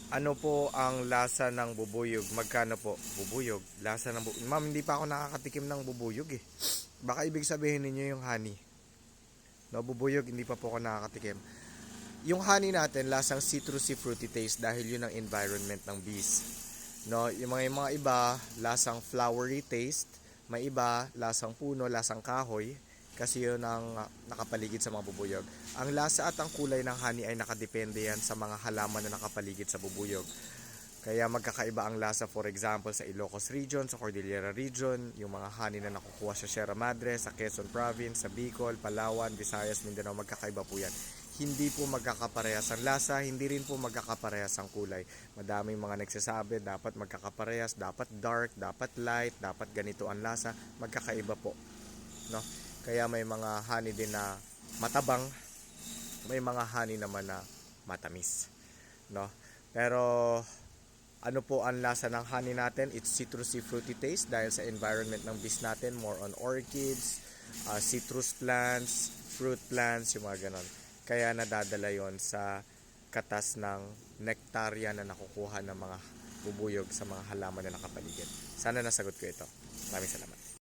Ano po ang lasa ng bubuyog? Magkano po? Bubuyog. Lasa ng bubuyog. Ma'am, hindi pa ako nakakatikim ng bubuyog eh. Baka ibig sabihin ninyo yung honey. No, bubuyog, hindi pa po ako nakakatikim. Yung honey natin, lasang citrusy fruity taste dahil yun ang environment ng bees. No, yung mga iba, lasang flowery taste. May iba, lasang puno, lasang kahoy. Kasi yun ang nakapaligid sa mga bubuyog. Ang lasa at ang kulay ng honey ay nakadepende yan sa mga halaman na nakapaligid sa bubuyog. Kaya magkakaiba ang lasa, for example sa Ilocos region, sa Cordillera region, yung mga honey na nakukuha sa Sierra Madre, sa Quezon province, sa Bicol, Palawan, Visayas, Mindanao, magkakaiba po yan. Hindi po magkakaparehas ang lasa, hindi rin po magkakaparehas ang kulay. Madaming mga nagsasabi, dapat magkakaparehas, dapat dark, dapat light, dapat ganito ang lasa, magkakaiba po. No? Kaya may mga honey din na matabang, may mga honey naman na matamis. No? Pero ano po ang lasa ng honey natin? It's citrusy fruity taste dahil sa environment ng bees natin, more on orchids, citrus plants, fruit plants, yung mga ganon. Kaya nadadala yon sa katas ng nektarya na nakukuha ng mga bubuyog sa mga halaman na nakapaligid. Sana nasagot ko ito. Maraming salamat.